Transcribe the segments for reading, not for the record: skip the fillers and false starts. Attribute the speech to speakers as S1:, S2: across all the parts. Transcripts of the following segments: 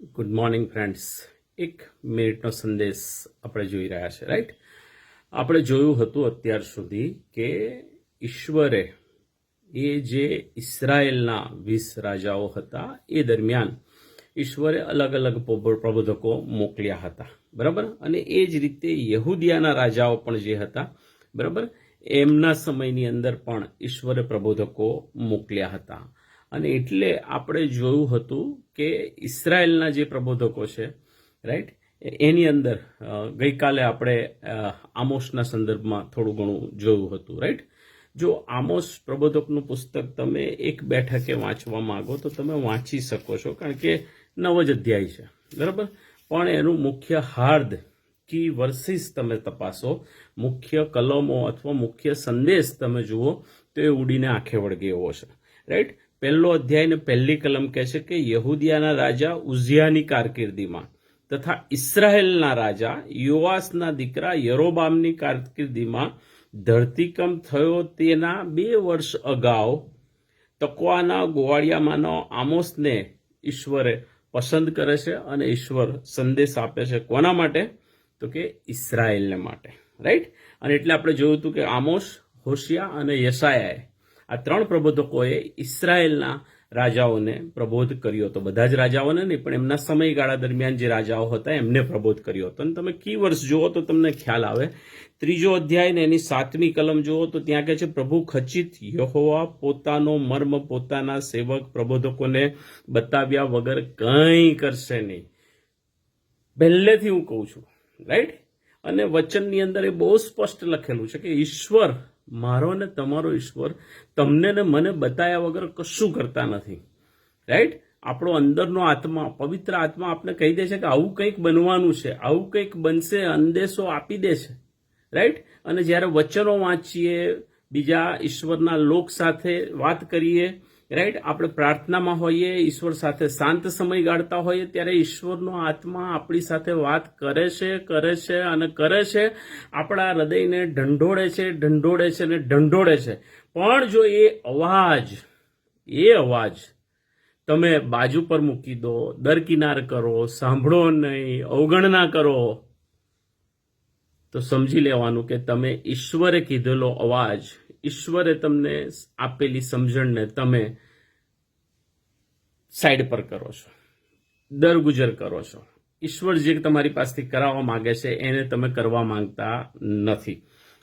S1: Good morning friends. 1 મિનિટનો સંદેશ આપણે જોઈ રહ્યા છે, રાઈટ? આપણે જોયું હતું અત્યાર સુધી કે ઈશ્વરે એ જે ઇઝરાયેલના 20 રાજાઓ હતા એ દરમિયાન ઈશ્વરે અલગ અલગ પ્રબોધકો મોકલ્યા હતા, બરાબર? અને એ જ રીતે યહૂદિયાના રાજાઓ પણ જે હતા, બરાબર, એમના સમયની અંદર પણ ઈશ્વરે પ્રબોધકો મોકલ્યા હતા. અને એટલે આપણે જોયું હતું કે ઇઝરાયેલના જે પ્રબોધકો છે, રાઈટ, એની અંદર ગઈકાલે આપણે આમોસના સંદર્ભમાં થોડું ઘણું જોયું હતું, રાઈટ? જો આમોસ પ્રબોધકનું પુસ્તક તમે એક બેઠકે વાંચવા માંગો તો તમે વાંચી શકો છો, કારણ કે 9 જ અધ્યાય છે, બરાબર? પણ એનું મુખ્ય હાર્દ કી વર્સિસ તમે તપાસો, મુખ્ય કલમો અથવા મુખ્ય સંદેશ તમે જુઓ તો એ ઉડીને આંખે વળગે એવો છે, રાઈટ? પહેલો અધ્યાય ને પહેલી કલમ કહે છે કે યહૂદિયાના રાજા ઉઝિયાની કારકિર્દીમાં તથા ઇસ્રાયેલના રાજા યોઆસના દીકરા યરોબામની કારકિર્દીમાં ધરતીકંપ થયો તેના 2 વર્ષ અગાઉ તકવાના ગોવાળિયામાંનો આમોસને ઈશ્વરે પસંદ કરે છે અને ઈશ્વર સંદેશ આપે છે. કોના માટે? તો કે ઇસ્રાયેલને માટે, રાઈટ? અને એટલે આપણે જોયું હતું કે આમોસ, હોશિયા અને યશાયાએ આ 3 પ્રબોધકોએ ઇસ્રાયેલના રાજાઓને પ્રબોધ કર્યો હતો. બધા જ રાજાઓને નહીં, પણ એમના સમયગાળા દરમિયાન જે રાજાઓ હતા એમને પ્રબોધ કર્યો હતો. અને તમે કી વર્ષ જુઓ તો તમને ખ્યાલ આવે. 3જો અધ્યાય ને એની 7મી કલમ જુઓ તો ત્યાં કહે છે, પ્રભુ ખચિત યહોવા પોતાનો મર્મ પોતાના સેવક પ્રબોધકોને બતાવ્યા વગર કંઈ કરશે નહીં. પહેલેથી હું કહું છું, રાઈટ? અને વચનની અંદર એ બહુ સ્પષ્ટ લખેલું છે કે ઈશ્વર, મારો ને તમારો ઈશ્વર, તમને ને મને બતાવ્યા વગર કશું કરતા નથી, રાઈટ? આપણો અંદરનો આત્મા, પવિત્ર આત્મા આપણે કહી દે છે કે આવું કંઈક બનવાનું છે, આવું કંઈક બનશે, અંદેશો આપી દે છે, રાઈટ? અને જ્યારે વચનો વાંચીએ, બીજા ઈશ્વરના લોક સાથે વાત કરીએ, રાઈટ, આપણે પ્રાર્થનામાં હોઈએ, ઈશ્વર સાથે શાંત સમય ગાળતા હોઈએ, ત્યારે ઈશ્વરનો આત્મા આપણી સાથે વાત કરે છે અને કરે છે. આપણા હૃદયને ઢંઢોળે છે અને ઢંઢોળે છે. પણ જો એ અવાજ તમે બાજુ પર મૂકી દો, દરકિનાર કરો, સાંભળો નહીં, અવગણના કરો, તો સમજી લેવાનું કે તમે ઈશ્વરે કીધેલો અવાજ, ઈશ્વરે તમને આપેલી સમજણને તમે સાઈડ પર કરો છો, દરગુજર કરો છો. ઈશ્વર જે તમારી પાસેથી કરાવવા માંગે છે એને તમે કરવા માંગતા નથી,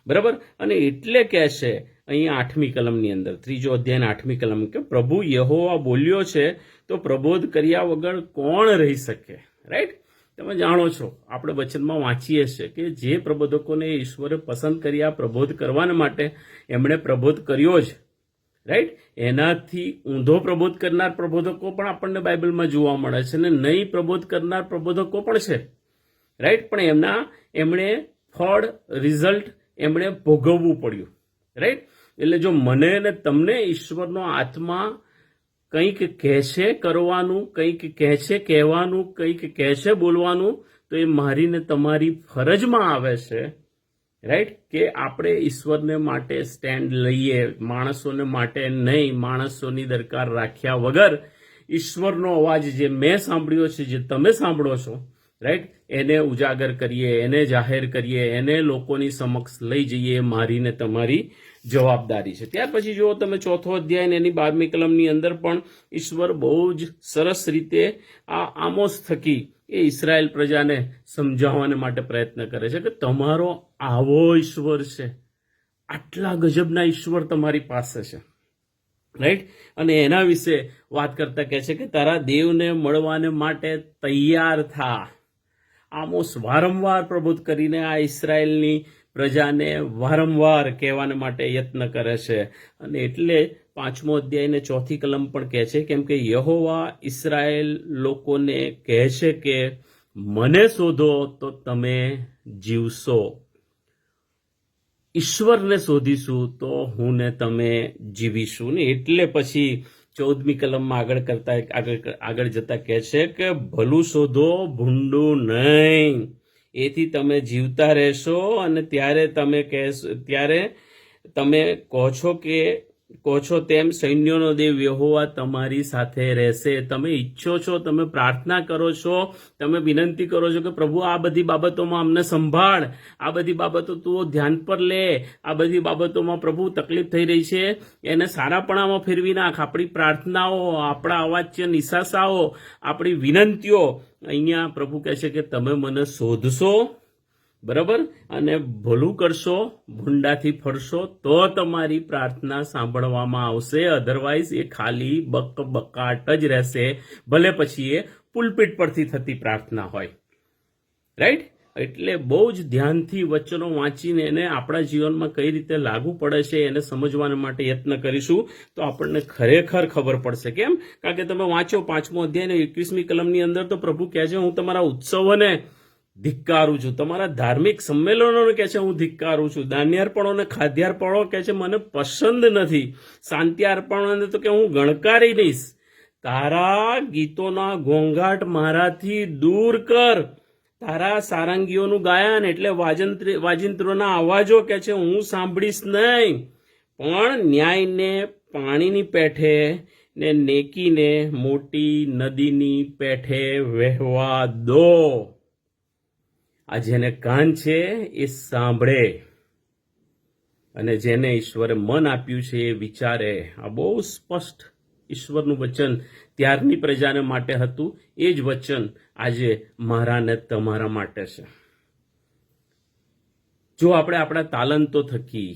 S1: બરાબર? અને એટલે કહે છે અહીંયા 8મી કલમની અંદર, 3જો અધ્યાય 8મી કલમ, કે પ્રભુ યહોવા બોલ્યો છે તો પ્રબોધ કર્યા વગર કોણ રહી શકે, રાઈટ? તમે જાણો છો, આપણે વચનમાં વાંચીએ છીએ કે જે પ્રબોધકોને ઈશ્વરે પસંદ કર્યા પ્રબોધ કરવાને માટે એમણે પ્રબોધ કર્યો જ, રાઈટ? એનાથી ઊંધો પ્રબોધ કરનાર પ્રબોધકો પણ આપણને બાઇબલમાં જોવા મળે છે, ને નહીં પ્રબોધ કરનાર પ્રબોધકો પણ છે, રાઈટ? પણ એમણે ફળ, રિઝલ્ટ એમણે ભોગવવું પડ્યું, રાઈટ? એટલે જો મને ને તમને ઈશ્વરનો આત્મા કંઈક કહે છે કરવાનું, કંઈક કહે છે કહેવાનું, કંઈક કહે છે બોલવાનું, તો એ મારી ને તમારી ફરજમાં આવે છે, રાઈટ? કે આપણે ઈશ્વરને માટે સ્ટેન્ડ લઈએ, માણસોને માટે નહીં. માણસોની દરકાર રાખ્યા વગર ઈશ્વરનો અવાજ જે મેં સાંભળ્યો છે, જે તમે સાંભળો છો, રાઈટ, એને ઉજાગર કરીએ, એને જાહેર કરીએ, એને લોકોની સમક્ષ લઈ જઈએ. મારી ને તમારી જવાબદારી છે. ત્યાર પછી જુઓ તમે 4થો અધ્યાય ને એની 12મી કલમની અંદર પણ ઈશ્વર બહુ જ સરસ રીતે આ આમોસ થકી એ ઇઝરાયેલ પ્રજાને સમજાવવાને માટે પ્રયત્ન કરે છે કે તમારો આવો ઈશ્વર છે, આટલા ગજબના ઈશ્વર તમારી પાસે છે, રાઈટ? અને એના વિશે વાત કરતા કહે છે કે તારા દેવને મળવાને માટે તૈયાર થા. આમોસ વારંવાર પ્રબોધ કરીને આ ઇઝરાયેલની પ્રજાને વારંવાર કહેવાને માટે યત્ન કરે છે. અને એટલે 5મો અધ્યાય ને 4થી કલમ પણ કહે છે, કેમ કે યહોવા ઇસ્રાયેલ લોકોને કહે છે કે મને શોધો તો તમે જીવશો. ઈશ્વરને શોધીશું તો હું ને તમે જીવીશું. ને એટલે પછી 14મી કલમમાં આગળ જતા કહે છે કે ભલું શોધો, ભૂંડું નહીં, એથી તમે જીવતા રહેશો. અને ત્યારે તમે કહો છો કે કહો છો તેમ સૈન્યોનો દેવ યહોવા તમારી સાથે રહેશે. તમે ઈચ્છો છો, તમે પ્રાર્થના કરો છો, તમે વિનંતી કરો છો કે પ્રભુ આ બધી બાબતોમાં અમને સંભાળ, આ બધી બાબતો તું ધ્યાન પર લે, આ બધી બાબતોમાં પ્રભુ તકલીફ થઈ રહી છે એને સારાપણામાં ફેરવી નાખ. આપણી પ્રાર્થનાઓ, આપણા અવાચ્ય નિશાસાઓ, આપણી વિનંતીઓ અહીંયા પ્રભુ કહે છે કે તમે મને શોધશો, બરાબર, અને ભલું કરશો, ભૂંડાથી ફરશો તો તમારી પ્રાર્થના સાંભળવામાં આવશે. અધરવાઇઝ એ ખાલી બકબકાટ જ રહેશે, ભલે પછી એ પુલપીટ પરથી થતી પ્રાર્થના હોય. રાઈટ? એટલે બહુ જ ધ્યાનથી વચનો વાંચીને એને આપણા જીવનમાં કઈ રીતે લાગુ પડે છે એને સમજવા માટે યત્ન કરીશું તો આપણને ખરેખર ખબર પડશે. કેમ? કારણ કે તમે વાંચો 5મો અધ્યાય 21મી કલમની અંદર તો પ્રભુ કહે છે હું તમારા ઉત્સવોને ધિક્કારું છું, તમારા ધાર્મિક સંમેલનોને કહે છે હું ધિક્કારું છું, દાન્યાર્પણોને ખાદ્યાર્પણો કહે છે મને પસંદ નથી, શાંતિ અર્પણોને તો કે હું ગણકારી દઈશ, તારા ગીતોના ઘોંઘાટ મારાથી દૂર કર, તારા સારંગીઓનું ગાયન એટલે વાજિંત્રોના અવાજો કે છે હું સાંભળીશ નહીં, પણ ન્યાયને પાણીની પેઠે ને નેકીને મોટી નદીની પેઠે વહેવા દો. આ જેને કાન છે એ સાંભળે અને જેને ઈશ્વરે મન આપ્યું છે એ વિચારે. આ બહુ સ્પષ્ટ ઈશ્વરનું વચન ત્યારની પ્રજાને માટે હતું. એ જ વચન આજે મારા ને તમારા માટે છે. જો આપણે આપણા તાલંતો થકી,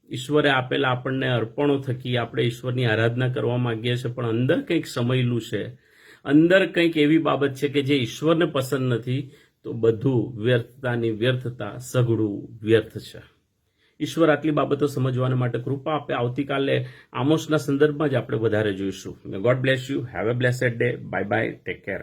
S1: ઈશ્વરે આપેલા આપણને અર્પણો થકી આપણે ઈશ્વરની આરાધના કરવા માંગીએ છીએ, પણ અંદર કંઈક સમયેલું છે, અંદર કંઈક એવી બાબત છે કે જે ઈશ્વરને પસંદ નથી, તો બધું વ્યર્થતાની વ્યર્થતા, સઘળું વ્યર્થ છે. ઈશ્વર આટલી બાબતો સમજવાને માટે કૃપા આપે. આવતીકાલે આમોસના સંદર્ભમાં જ આપણે વધારે જોઈશું. God bless you. Have a બ્લેસડ day. Bye bye. Take care.